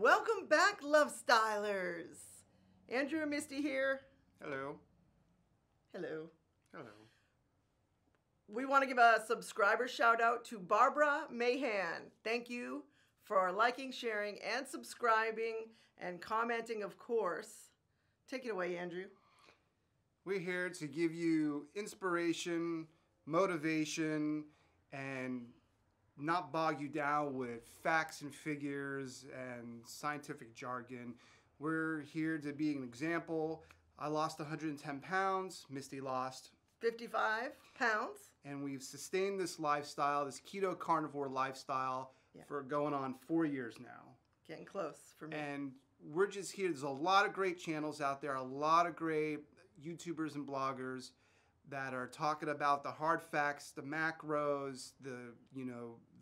Welcome back, Lovestylers. Andrew and Misty here. Hello. Hello. Hello. We want to give a subscriber shout out to Barbara Mahan. Thank you for liking, sharing, and subscribing and commenting, of course. Take it away, Andrew. We're here to give you inspiration, motivation, and not bog you down with facts and figures and scientific jargon. We're here to be an example. I lost 110 pounds. Misty lost 55 pounds. And we've sustained this lifestyle, this keto carnivore lifestyle, for going on 4 years now. Getting close for me. And we're just here. There's a lot of great channels out there, a lot of great YouTubers and bloggers that are talking about the hard facts, the macros, the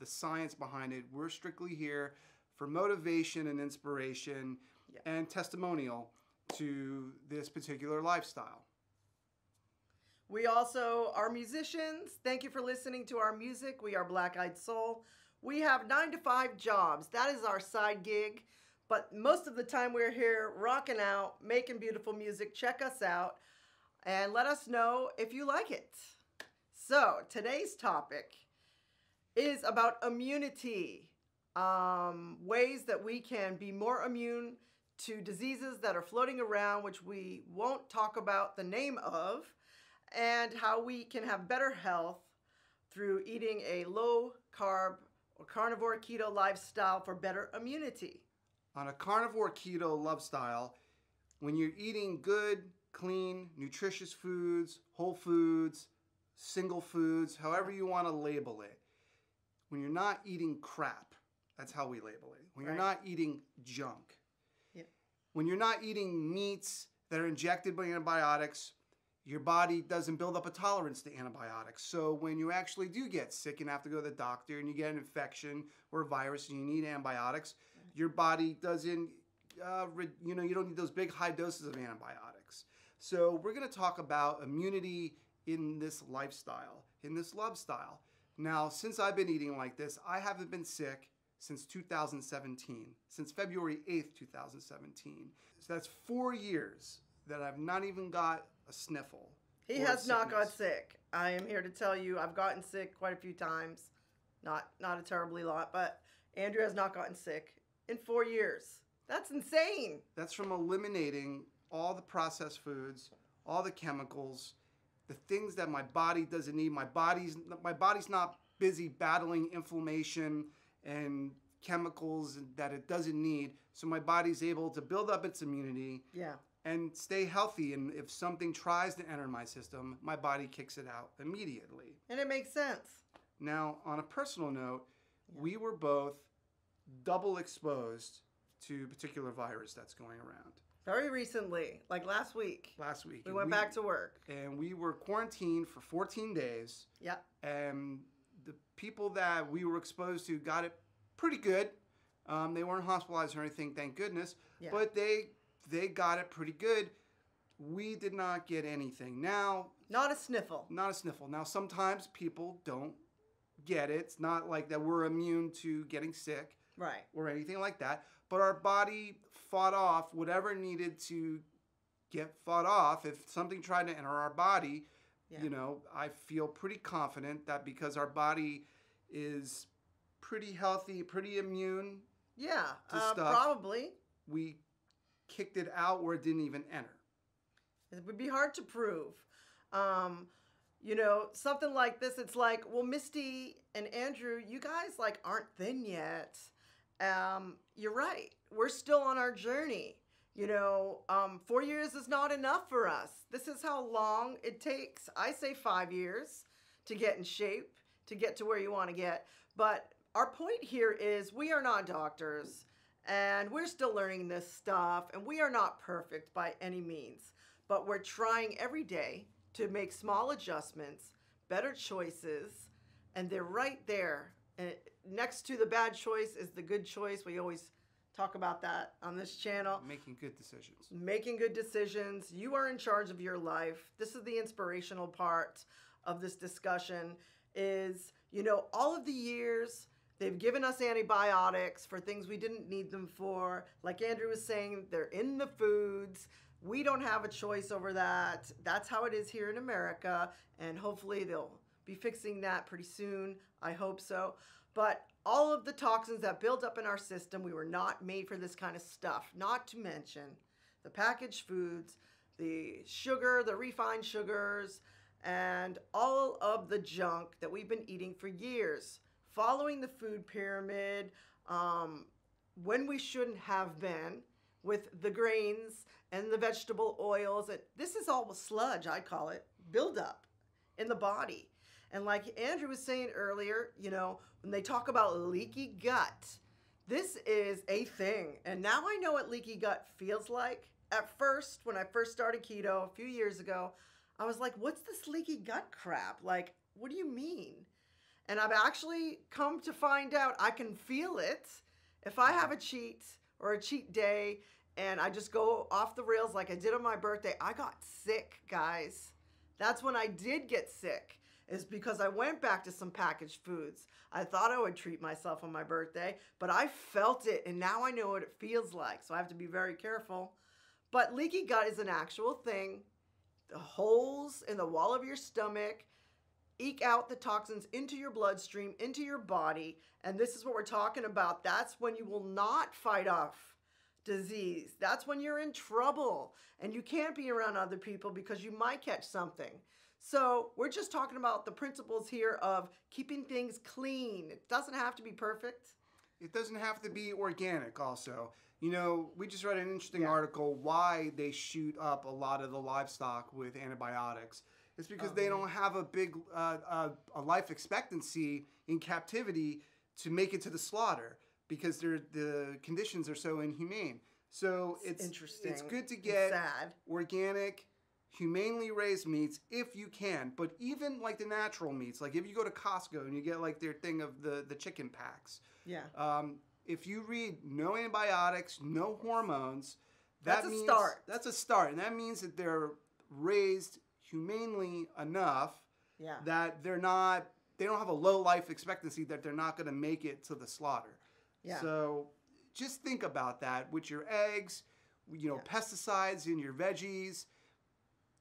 science behind it. We're strictly here for motivation and inspiration and testimonial to this particular lifestyle. We also are musicians. Thank you for listening to our music. We are Black Eyed Soul. We have 9 to 5 jobs. That is our side gig. But most of the time we're here rocking out, making beautiful music. Check us out and let us know if you like it. So today's topic is about immunity. Ways that we can be more immune to diseases that are floating around, which we won't talk about the name of, and how we can have better health through eating a low-carb or carnivore keto lifestyle for better immunity. On a carnivore keto lifestyle, when you're eating good, clean, nutritious foods, whole foods, single foods, however you want to label it, when you're not eating crap, that's how we label it. When you're not eating junk. When you're not eating meats that are injected by antibiotics, your body doesn't build up a tolerance to antibiotics. So when you actually do get sick and have to go to the doctor and you get an infection or a virus and you need antibiotics, your body doesn't, you don't need those big high doses of antibiotics. So we're going to talk about immunity in this lifestyle, in this Lovestyle. Now, since I've been eating like this, I haven't been sick since 2017, since February 8th, 2017. So that's 4 years that I've not even got a sniffle. He has not got sick. I am here to tell you I've gotten sick quite a few times. Not a terribly lot, but Andrew has not gotten sick in 4 years. That's insane. That's from eliminating all the processed foods, all the chemicals, the things that my body doesn't need. My body's not busy battling inflammation and chemicals that it doesn't need. So my body's able to build up its immunity and stay healthy. And if something tries to enter my system, my body kicks it out immediately. And it makes sense. Now, on a personal note, we were both double exposed to a particular virus that's going around. Very recently, like last week. Last week. We went back to work. And we were quarantined for 14 days. Yeah. And the people that we were exposed to got it pretty good. They weren't hospitalized or anything, thank goodness. Yeah. But they got it pretty good. We did not get anything. Now... Not a sniffle. Not a sniffle. Now, sometimes people don't get it. It's not like that we're immune to getting sick. Right. Or anything like that. But our body fought off whatever needed to get fought off. If something tried to enter our body, I feel pretty confident that because our body is pretty healthy, pretty immune to stuff, probably. We kicked it out where it didn't even enter. It would be hard to prove. Something like this, it's like, well, Misty and Andrew, you guys aren't thin yet. You're right. We're still on our journey. 4 years is not enough for us. This is how long it takes. I say 5 years to get in shape, to get to where you want to get. But our point here is we are not doctors and we're still learning this stuff and we are not perfect by any means, but we're trying every day to make small adjustments, better choices, and they're right there. And next to the bad choice is the good choice. We always talk about that on this channel. Making good decisions. Making good decisions. You are in charge of your life. This is the inspirational part of this discussion is, all of the years They've given us antibiotics for things we didn't need them for. Like Andrew was saying, they're in the foods. We don't have a choice over that. That's how it is here in America. And hopefully they'll be fixing that pretty soon. I hope so. But all of the toxins that build up in our system, we were not made for this kind of stuff. Not to mention the packaged foods, the sugar, the refined sugars, and all of the junk that we've been eating for years, following the food pyramid when we shouldn't have been, with the grains and the vegetable oils. This is all sludge, I call it, buildup in the body. And like Andrew was saying earlier, you know, when they talk about leaky gut, this is a thing. And now I know what leaky gut feels like. At first, when I first started keto a few years ago, I was like, what's this leaky gut crap? Like, what do you mean? And I've actually come to find out I can feel it. If I have a cheat or a cheat day and I just go off the rails like I did on my birthday, I got sick, guys. That's when I did get sick, is because I went back to some packaged foods. I thought I would treat myself on my birthday, but I felt it, and now I know what it feels like, so I have to be very careful. But leaky gut is an actual thing. The holes in the wall of your stomach eke out the toxins into your bloodstream, into your body, and this is what we're talking about. That's when you will not fight off disease. That's when you're in trouble, and you can't be around other people because you might catch something. So we're just talking about the principles here of keeping things clean. It doesn't have to be perfect. It doesn't have to be organic also. You know, we just read an interesting article why they shoot up a lot of the livestock with antibiotics. It's because they don't have a big a life expectancy in captivity to make it to the slaughter because the conditions are so inhumane. So it's interesting. It's good to get organic, humanely raised meats if you can. But even like the natural meats, like if you go to Costco and you get like their thing of the chicken packs. Yeah. If you read no antibiotics, no hormones, that's a start. That's a start. And that means that they're raised humanely enough that they don't have a low life expectancy that they're not going to make it to the slaughter. Yeah. So just think about that with your eggs, you know, pesticides in your veggies,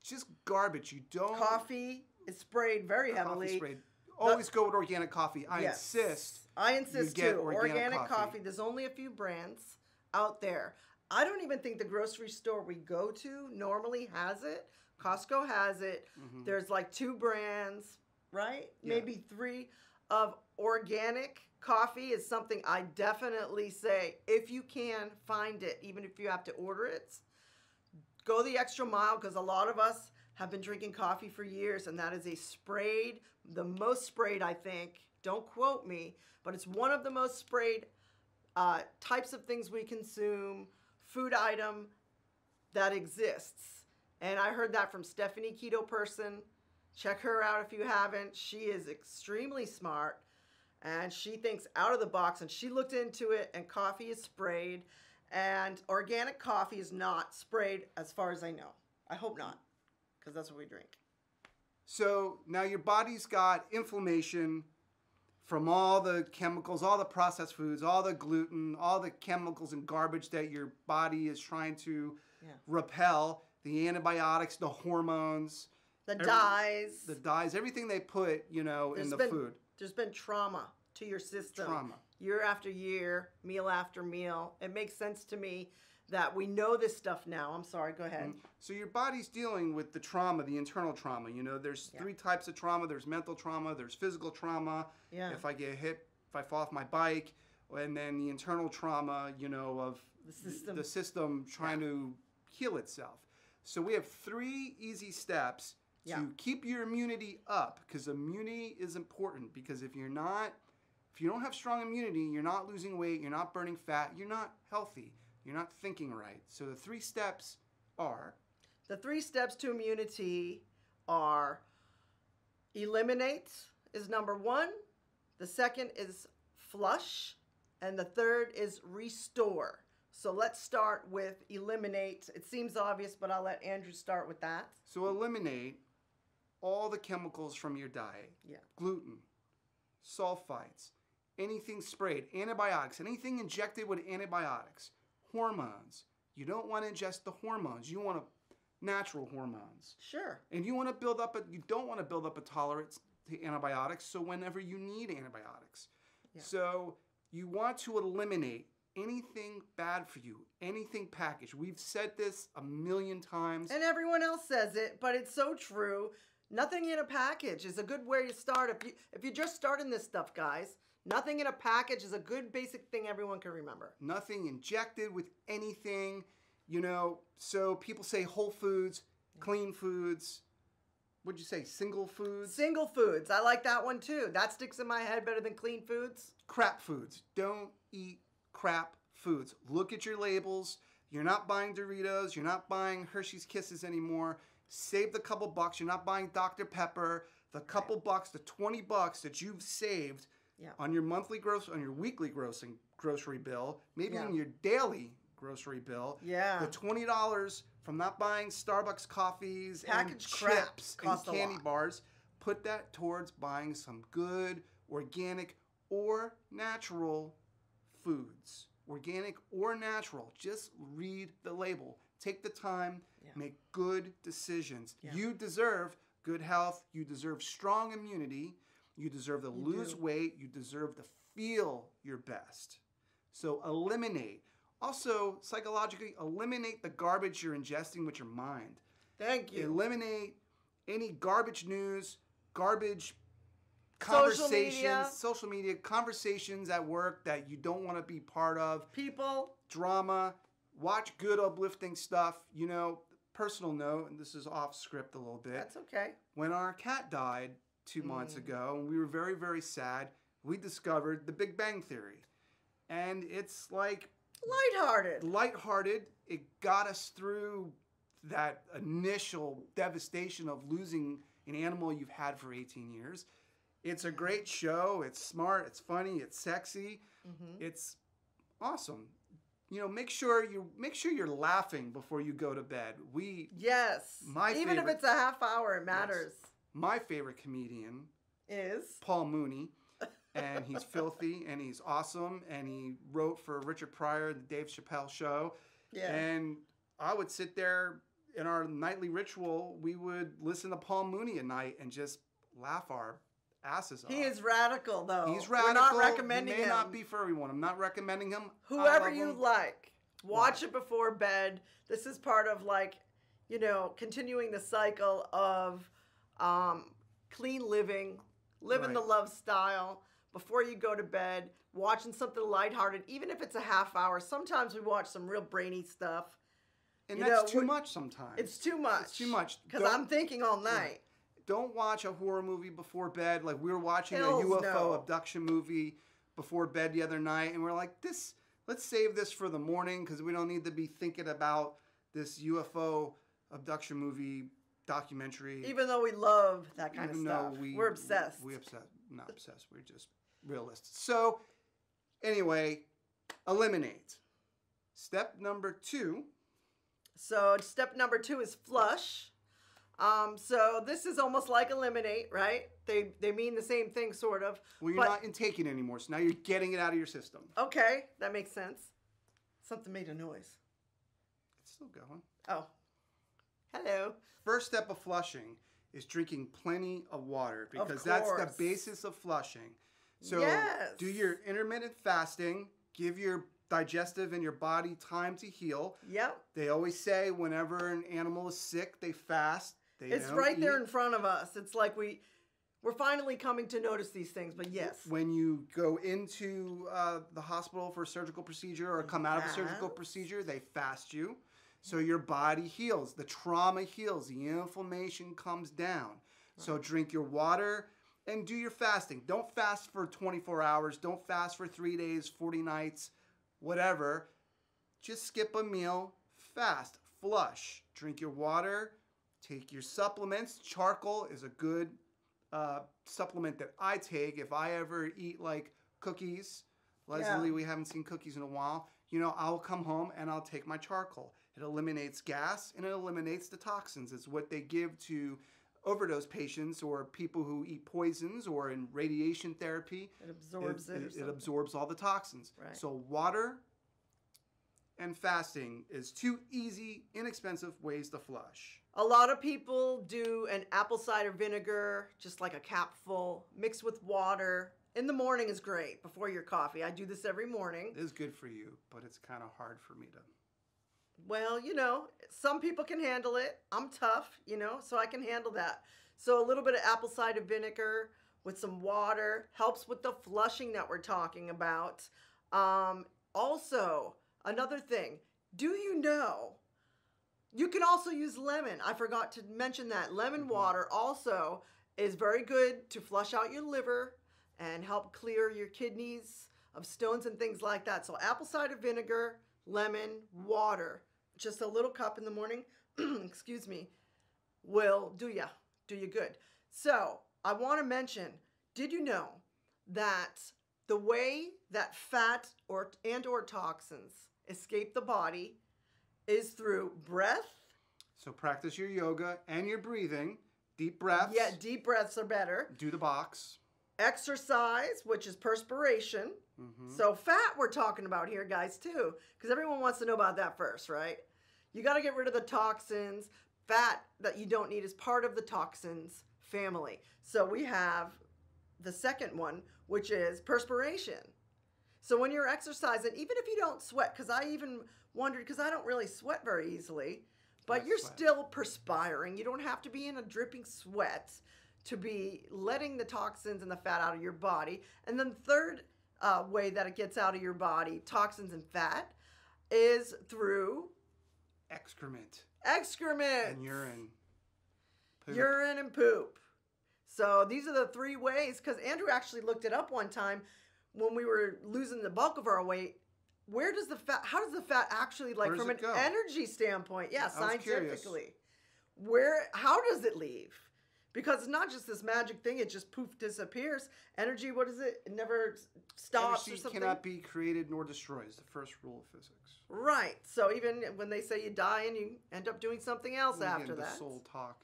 just garbage. You don't. Coffee is sprayed very heavily. Coffee sprayed. Always go with organic coffee. I insist. I insist too. Organic coffee. There's only a few brands out there. I don't even think the grocery store we go to normally has it. Costco has it. Mm-hmm. There's like 2 brands, right? Yeah. Maybe 3 of organic coffee is something I definitely say, if you can find it, even if you have to order it, go the extra mile, because a lot of us have been drinking coffee for years, and that is a sprayed, the most sprayed, I think. Don't quote me, but it's one of the most sprayed types of things we consume, food item that exists. And I heard that from Stephanie Keto Person. Check her out if you haven't. She is extremely smart, and she thinks out of the box, and she looked into it, and coffee is sprayed, and organic coffee is not sprayed as far as I know. I hope not, because that's what we drink. So now your body's got inflammation from all the chemicals, all the processed foods, all the gluten, all the chemicals and garbage that your body is trying to repel, the antibiotics, the hormones. The dyes, everything they put, you know, in the food. There's been trauma to your system. Trauma. Year after year, meal after meal. It makes sense to me that we know this stuff now. I'm sorry, go ahead. So your body's dealing with the trauma, the internal trauma. You know, there's 3 types of trauma. There's mental trauma, there's physical trauma. Yeah. If I get hit, if I fall off my bike, and then the internal trauma, you know, of the system trying to heal itself. So we have 3 easy steps to keep your immunity up, because immunity is important. Because if you don't have strong immunity, you're not losing weight, you're not burning fat, you're not healthy, you're not thinking right. So the 3 steps are? The 3 steps to immunity are eliminate is number 1, the second is flush, and the third is restore. So let's start with eliminate. It seems obvious, but I'll let Andrew start with that. So eliminate all the chemicals from your diet. Yeah. Gluten, sulfites, anything sprayed, antibiotics, anything injected with antibiotics, hormones. You don't want to ingest the hormones. You want natural hormones. Sure. And you don't want to build up a tolerance to antibiotics, so whenever you need antibiotics. Yeah. So you want to eliminate anything bad for you, anything packaged. We've said this a million times. And everyone else says it, but it's so true. Nothing in a package is a good way to start. If you're just starting this stuff, guys, nothing in a package is a good basic thing everyone can remember. Nothing injected with anything, so people say whole foods, clean foods. What'd you say, single foods? Single foods. I like that one too. That sticks in my head better than clean foods. Crap foods. Don't eat crap foods. Look at your labels. You're not buying Doritos. You're not buying Hershey's Kisses anymore. Save the couple bucks. You're not buying Dr. Pepper. The couple bucks, the $20 that you've saved on your on your weekly grocery bill, maybe in your daily grocery bill. Yeah. The $20 from not buying Starbucks coffees Packaged and crap chips costs and candy a lot. bars. Put that towards buying some good, organic, or natural foods. Organic or natural. Just read the label. Take the time. Make good decisions. Yeah. You deserve good health. You deserve strong immunity. You deserve to lose weight. You deserve to feel your best. So eliminate. Also, psychologically, eliminate the garbage you're ingesting with your mind. Thank you. Eliminate any garbage news, garbage conversations, social media, conversations at work that you don't want to be part of. People. Drama. Watch good, uplifting stuff. Personal note, and this is off script a little bit. That's okay. When our cat died 2 months ago, and we were very, very sad, we discovered the Big Bang Theory. And it's like... Lighthearted. It got us through that initial devastation of losing an animal you've had for 18 years. It's a great show. It's smart. It's funny. It's sexy. Mm-hmm. It's awesome. Make sure you're laughing before you go to bed. Even if it's a half hour, it matters. Yes. My favorite comedian is Paul Mooney, and he's filthy and he's awesome, and he wrote for Richard Pryor, the Dave Chappelle Show. Yeah. And I would sit there in our nightly ritual. We would listen to Paul Mooney at night and just laugh our asses off. He is radical, though. He's radical. We're not recommending him. He may not be for everyone. I'm not recommending him. Whoever you like, watch it before bed. This is part of continuing the cycle of clean living, living the Lovestyle. Before you go to bed, watching something lighthearted, even if it's a half hour. Sometimes we watch some real brainy stuff. And that's too much sometimes. It's too much. It's too much. Because I'm thinking all night. Don't watch a horror movie before bed. Like, we were watching a UFO abduction movie before bed the other night, and we're like, let's save this for the morning because we don't need to be thinking about this UFO abduction movie documentary. Even though we love that kind of stuff. We're obsessed. We're obsessed. Not obsessed. We're just realists. So, anyway, eliminate. Step number 2. So, step number 2 is flush. So this is almost like eliminate, right? They mean the same thing, sort of. Well, you're not intaking anymore, so now you're getting it out of your system. Okay, that makes sense. Something made a noise. It's still going. Oh. Hello. First step of flushing is drinking plenty of water because that's the basis of flushing. So do your intermittent fasting, give your digestive and your body time to heal. Yep. They always say whenever an animal is sick, they fast. It's right there in front of us. It's like we're finally coming to notice these things, but yes. When you go into the hospital for a surgical procedure or come out of a surgical procedure, they fast you. So your body heals. The trauma heals. The inflammation comes down. Right. So drink your water and do your fasting. Don't fast for 24 hours. Don't fast for 3 days, 40 nights, whatever. Just skip a meal. Fast. Flush. Drink your water. Take your supplements. Charcoal is a good supplement that I take if I ever eat like cookies. Leslie, we haven't seen cookies in a while. I'll come home and I'll take my charcoal. It eliminates gas and it eliminates the toxins. It's what they give to overdose patients or people who eat poisons or in radiation therapy. It absorbs it absorbs all the toxins. Right. So water and fasting is 2 easy, inexpensive ways to flush. A lot of people do an apple cider vinegar, just like a capful, mixed with water. In the morning is great, before your coffee. I do this every morning. It is good for you, but it's kind of hard for me to. Well, some people can handle it. I'm tough, so I can handle that. So a little bit of apple cider vinegar with some water helps with the flushing that we're talking about. Also, another thing, do you know, you can also use lemon. I forgot to mention that. Lemon water also is very good to flush out your liver and help clear your kidneys of stones and things like that. So apple cider vinegar, lemon, water, just a little cup in the morning, excuse me, will do you good. So I want to mention, did you know that the way that fat or toxins escape the body is through breath? So practice your yoga and your breathing. Deep breaths. Yeah, deep breaths are better. Do the box. Exercise, which is perspiration. So fat we're talking about here, guys, too, because everyone wants to know about that first, right? You got to get rid of the toxins. Fat that you don't need is part of the toxins family. So we have the second one, which is perspiration. So when you're exercising, even if you don't sweat, because I even wondered, because I don't really sweat very easily, but you're still perspiring. You don't have to be in a dripping sweat to be letting the toxins and the fat out of your body. And then the third way that it gets out of your body, toxins and fat, is through excrement. And urine. Poop. Urine and poop. So these are the 3 ways, because Andrew actually looked it up one time when we were losing the bulk of our weight. How does the fat actually, like, from an energy standpoint? Yeah, scientifically. How does it leave? Because it's not just this magic thing, it just poof disappears. Energy, what is it? It never stops or something? Cannot be created nor destroyed. It's the first rule of physics. Right. So even when they say you die and you end up doing something else after that. The soul talk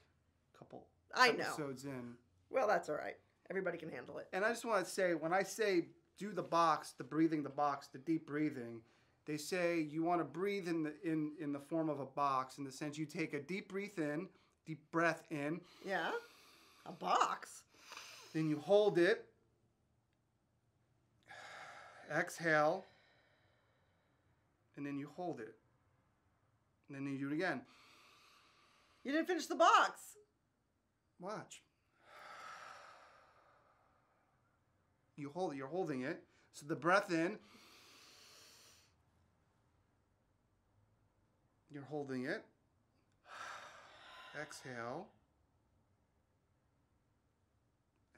a couple episodes in. Well, that's all right. Everybody can handle it. And I just want to say, when I say do the box, the breathing, the box, the deep breathing, they say you want to breathe in the form of a box, in the sense you take a deep breath in. Yeah. A box. Then you hold it. Exhale. And then you hold it. And then you do it again. You didn't finish the box. Watch. You hold it. You're holding it. So the breath in. You're holding it. Exhale.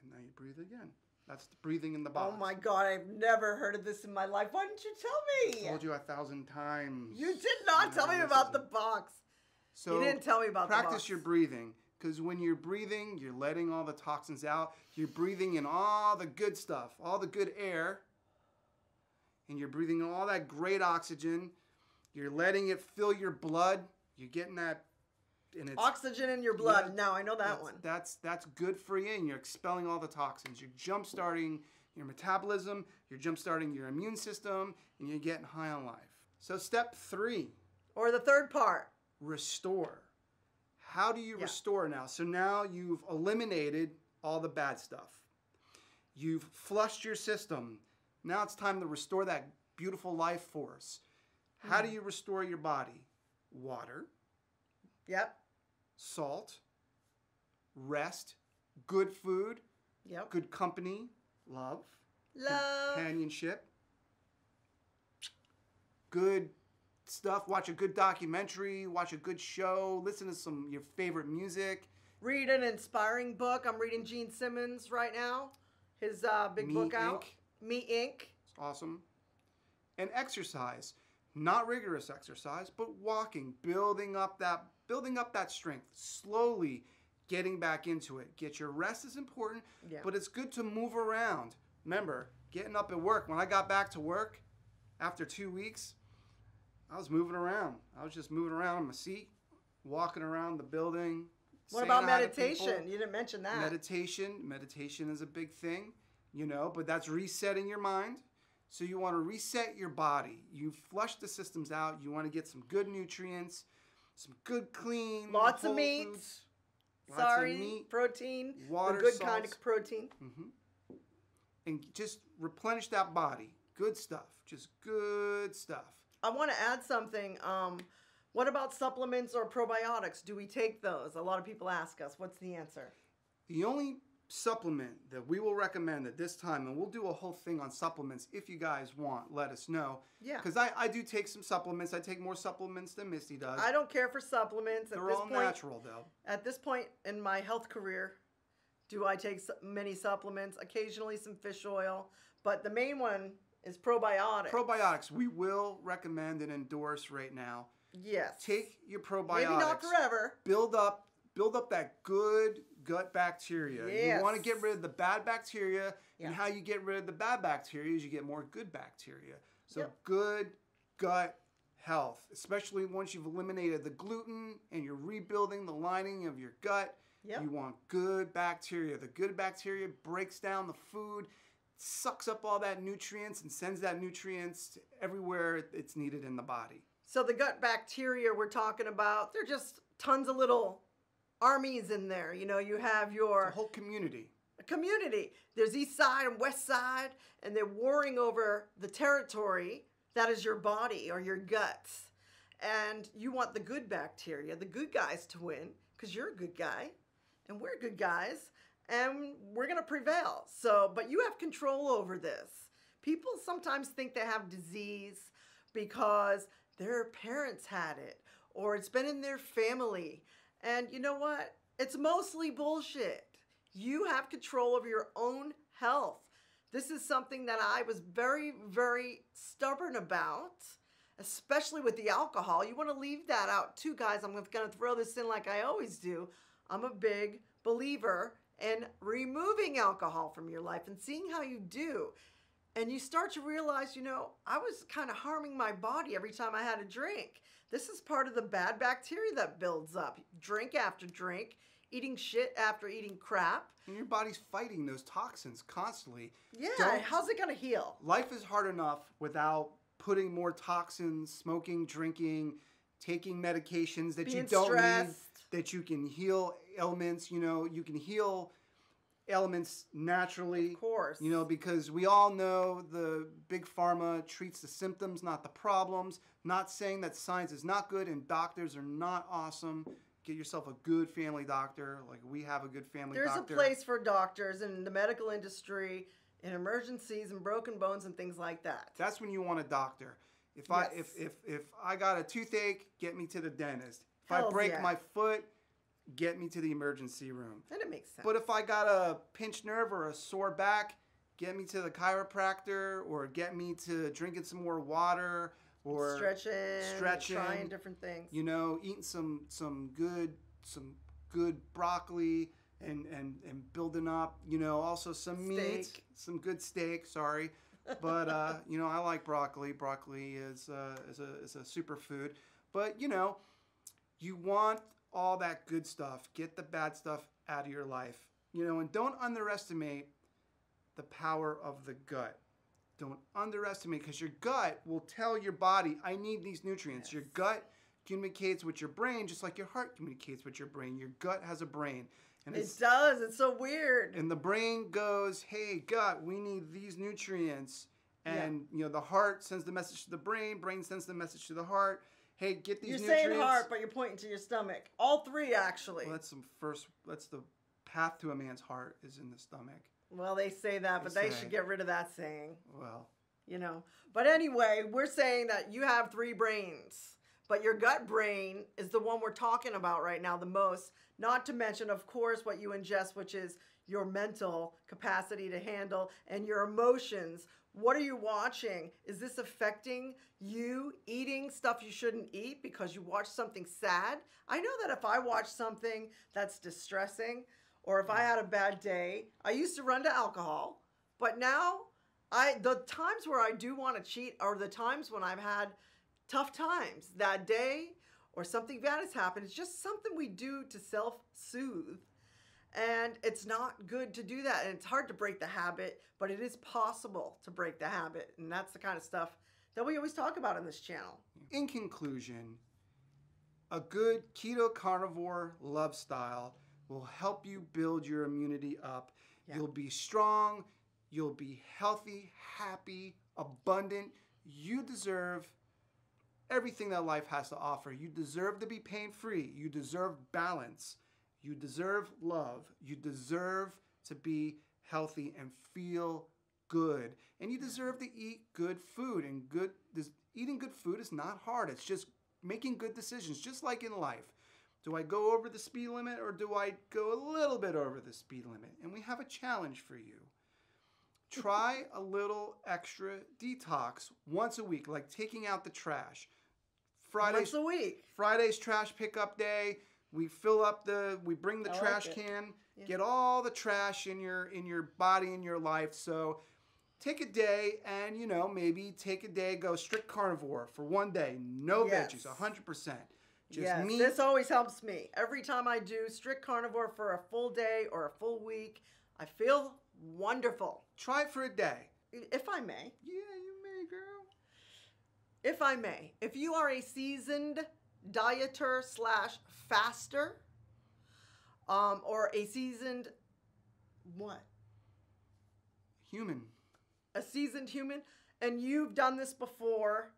And now you breathe again. That's the breathing in the box. Oh my God, I've never heard of this in my life. Why didn't you tell me? I told you 1,000 times. You did not tell me about the box. So you didn't tell me about the box. Practice your breathing, because when you're breathing, you're letting all the toxins out. You're breathing in all the good stuff, all the good air. And you're breathing in all that great oxygen. You're letting it fill your blood. You're getting that. And it's, oxygen in your blood. Yeah, now I know that one. That's good for you, and you're expelling all the toxins. You're jump-starting your metabolism. You're jump-starting your immune system, and you're getting high on life. So step 3. Or the third part. Restore. How do you restore now? So now you've eliminated all the bad stuff. You've flushed your system. Now it's time to restore that beautiful life force. How do you restore your body? Water. Yep. Salt. Rest. Good food. Yep. Good company. Love. Companionship. Good stuff. Watch a good documentary. Watch a good show. Listen to some your favorite music. Read an inspiring book. I'm reading Gene Simmons right now. His big book out. Me Inc. It's awesome. And exercise. Not rigorous exercise, but walking, building up that strength, slowly getting back into it. Get your rest is important, but it's good to move around. Remember, getting up at work. When I got back to work after 2 weeks, I was moving around. I was just moving around in my seat, walking around the building, What saying about hi to people. meditation? You didn't mention that. Meditation is a big thing, you know, but that's resetting your mind. So you want to reset your body. You flush the systems out. You want to get some good nutrients, some good clean Lots of whole meat. foods, Sorry, lots of meat, protein. water, the good salts. kind of protein. And just replenish that body. Good stuff. Just good stuff. I want to add something. What about supplements or probiotics? Do we take those? A lot of people ask us. What's the answer? The only supplement that we will recommend at this time, and we'll do a whole thing on supplements if you guys want, let us know. Yeah. Because I do take some supplements. I take more supplements than Misty does. I don't care for supplements. They're all natural, though. At this point in my health career, do I take many supplements? Occasionally some fish oil. But the main one is probiotics. Probiotics, we will recommend and endorse right now. Yes. Take your probiotics. Maybe not forever. Build up that good gut bacteria. Yes. You want to get rid of the bad bacteria, Yeah. and how you get rid of the bad bacteria is you get more good bacteria. So Yep. good gut health, especially once you've eliminated the gluten and you're rebuilding the lining of your gut. Yep. You want good bacteria. The good bacteria breaks down the food, sucks up all that nutrients, and sends that nutrients to everywhere it's needed in the body. So the gut bacteria we're talking about, they're just tons of little armies in there. You know, you have The your whole community. community. There's east side and west side, and they're warring over the territory that is your body or your guts. And you want the good bacteria, the good guys to win, because you're a good guy, and we're good guys, and we're going to prevail. So, but you have control over this. People sometimes think they have disease because their parents had it, or it's been in their family. And you know what? It's mostly bullshit. You have control of your own health. This is something that I was very, very stubborn about, especially with the alcohol. You want to leave that out too, guys. I'm going to throw this in like I always do. I'm a big believer in removing alcohol from your life and seeing how you do. And you start to realize, you know, I was kind of harming my body every time I had a drink. This is part of the bad bacteria that builds up. Drink after drink, eating shit after eating crap. And your body's fighting those toxins constantly. Yeah, how's it going to heal? Life is hard enough without putting more toxins, smoking, drinking, taking medications that Being you don't stressed. need, that you can heal ailments. You know, you can heal ailments naturally. Of course. You know, because we all know the big pharma treats the symptoms, not the problems. Not saying that science is not good and doctors are not awesome. Get yourself a good family doctor. Like we have a good family There's doctor. a place for doctors in the medical industry, in emergencies and broken bones and things like that. That's when you want a doctor. If I got a toothache, get me to the dentist. If I Hells break yeah. my foot, get me to the emergency room. And it makes sense. But if I got a pinched nerve or a sore back, get me to the chiropractor, or get me to drinking some more water, or stretching, trying different things. You know, eating some good broccoli and building up. You know, also some meat, some good steak. Sorry, but you know, I like broccoli. Broccoli is a superfood. But you know, you want all that good stuff. Get the bad stuff out of your life. You know, and don't underestimate the power of the gut. Don't underestimate, because your gut will tell your body, I need these nutrients. Yes. Your gut communicates with your brain just like your heart communicates with your brain. Your gut has a brain. And it does. It's so weird. And the brain goes, hey, gut, we need these nutrients. And, you know, the heart sends the message to the brain. Brain sends the message to the heart. Hey, get these nutrients. You're saying heart, but you're pointing to your stomach. All three, actually. Well, that's the path to a man's heart is in the stomach. Well, they say that, but they should get rid of that saying. Well. You know. But anyway, we're saying that you have three brains. But your gut brain is the one we're talking about right now the most. Not to mention, of course, what you ingest, which is your mental capacity to handle and your emotions. What are you watching? Is this affecting you eating stuff you shouldn't eat because you watch something sad? I know that if I watch something that's distressing, or if I had a bad day, I used to run to alcohol, but now the times where I do want to cheat are the times when I've had tough times that day, or something bad has happened. It's just something we do to self-soothe. And it's not good to do that. And it's hard to break the habit, but it is possible to break the habit. And that's the kind of stuff that we always talk about on this channel. In conclusion, a good keto carnivore lifestyle will help you build your immunity up. Yeah. You'll be strong, you'll be healthy, happy, abundant. You deserve everything that life has to offer. You deserve to be pain-free. You deserve balance. You deserve love. You deserve to be healthy and feel good. And you deserve to eat good food. And eating good food is not hard. It's just making good decisions, just like in life. Do I go over the speed limit or do I go a little bit over the speed limit? And we have a challenge for you. Try a little extra detox once a week, like taking out the trash. Once a week. Friday's trash pickup day. We bring the trash can, get all the trash in your body, in your life. So take a day and, maybe take a day, go strict carnivore for one day. No veggies, 100%. Just meat. This always helps me. Every time I do strict carnivore for a full day or a full week, I feel wonderful. Try it for a day. If I may. Yeah, you may, girl. If I may. If you are a seasoned dieter / faster, or a seasoned what? Human. A seasoned human, and you've done this before,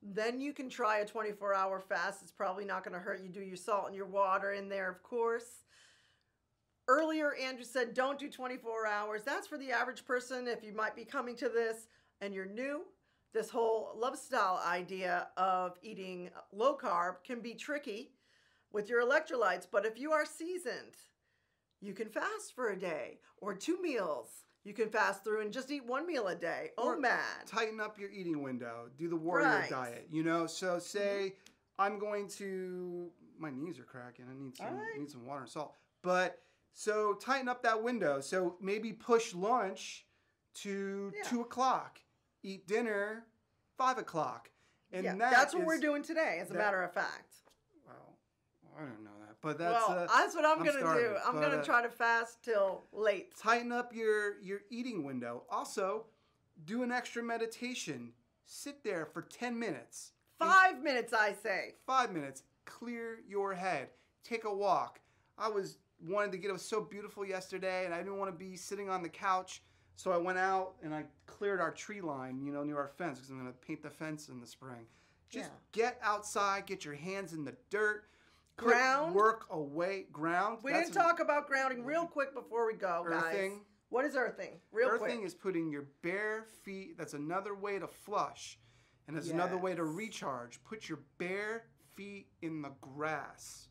then you can try a 24-hour fast. It's probably not going to hurt you. Do your salt and your water in there, of course. Earlier, Andrew said don't do 24 hours. That's for the average person. If you might be coming to this and you're new, this whole Lovestyle idea of eating low carb can be tricky with your electrolytes. But if you are seasoned, you can fast for a day or 2 meals. You can fast through and just eat 1 meal a day. Oh, man. Tighten up your eating window. Do the warrior diet, So say I'm going to, my knees are cracking. I need some water and salt. But so tighten up that window. So maybe push lunch to 2 o'clock. Eat dinner 5 o'clock. And that's what we're doing today, as a matter of fact. Well, I don't know that. But that's what I'm going to do. I'm going to try to fast till late. Tighten up your eating window. Also, do an extra meditation. Sit there for 10 minutes. 5 minutes, I say. 5 minutes. Clear your head. Take a walk. It was so beautiful yesterday, and I didn't want to be sitting on the couch. So I went out and I cleared our tree line, near our fence, because I'm going to paint the fence in the spring. Just get outside, get your hands in the dirt. Ground. Work away. Ground. We didn't talk about grounding real quick before we go, guys. Earthing. What is earthing? Real quick. Earthing is putting your bare feet. That's another way to flush. And that's another way to recharge. Put your bare feet in the grass.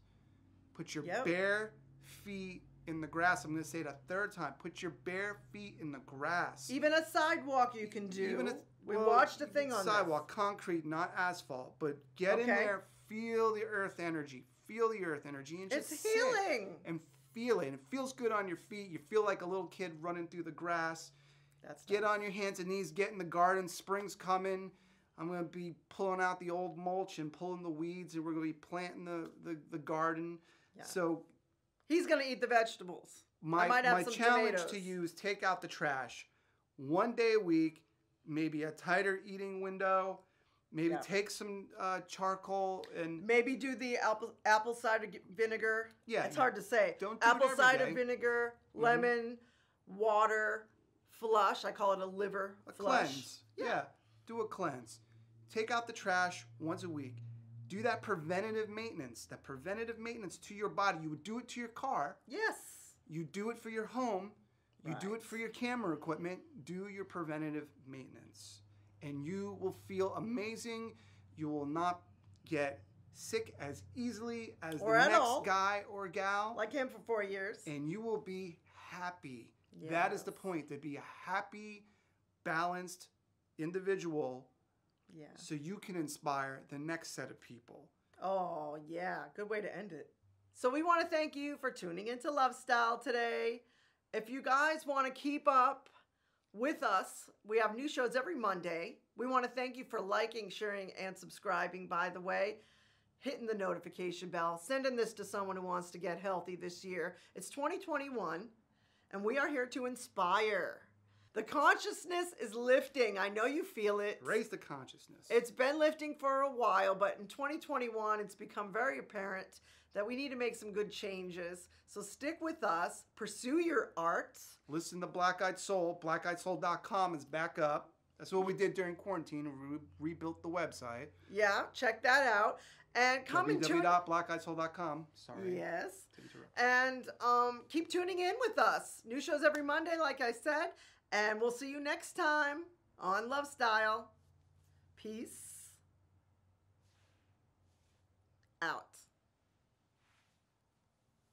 Put your bare feet in the grass. I'm going to say it a third time. Put your bare feet in the grass. Even a sidewalk you can do. We watched a thing on sidewalk, concrete, not asphalt. But get in there, feel the earth energy. Feel the earth energy and just it's healing. And feel it. And it feels good on your feet. You feel like a little kid running through the grass. Get on your hands and knees. Get in the garden. Spring's coming. I'm going to be pulling out the old mulch and pulling the weeds, and we're going to be planting the garden. Yeah. So he's going to eat the vegetables. My challenge to you is take out the trash 1 day a week, maybe a tighter eating window. Maybe take some charcoal and maybe do the apple cider vinegar. Yeah, it's hard to say. Don't do apple cider vinegar, lemon, water, flush. I call it a liver flush. Cleanse. Yeah, do a cleanse. Take out the trash once a week. Do that preventative maintenance. That preventative maintenance to your body. You would do it to your car. Yes. You do it for your home. You do it for your camera equipment. Do your preventative maintenance. And you will feel amazing. You will not get sick as easily as the next guy or gal. Like him for 4 years. And you will be happy. Yes. That is the point, to be a happy, balanced individual. Yeah. So you can inspire the next set of people. Oh, yeah. Good way to end it. So we want to thank you for tuning into Lovestyle today. If you guys want to keep up with us, we have new shows every Monday. We want to thank you for liking, sharing, and subscribing, by the way. hitting the notification bell, sending this to someone who wants to get healthy this year. It's 2021, and we are here to inspire. The consciousness is lifting. I know you feel it. Raise the consciousness. It's been lifting for a while, but in 2021, it's become very apparent that we need to make some good changes. So stick with us. Pursue your art. Listen to Black Eyed Soul. BlackEyedSoul.com is back up. That's what we did during quarantine. We rebuilt the website. Yeah, check that out. And come and tune. www.blackeyedssoul.com. Sorry. Yes. And keep tuning in with us. New shows every Monday, like I said. And we'll see you next time on Lovestyle. Peace out.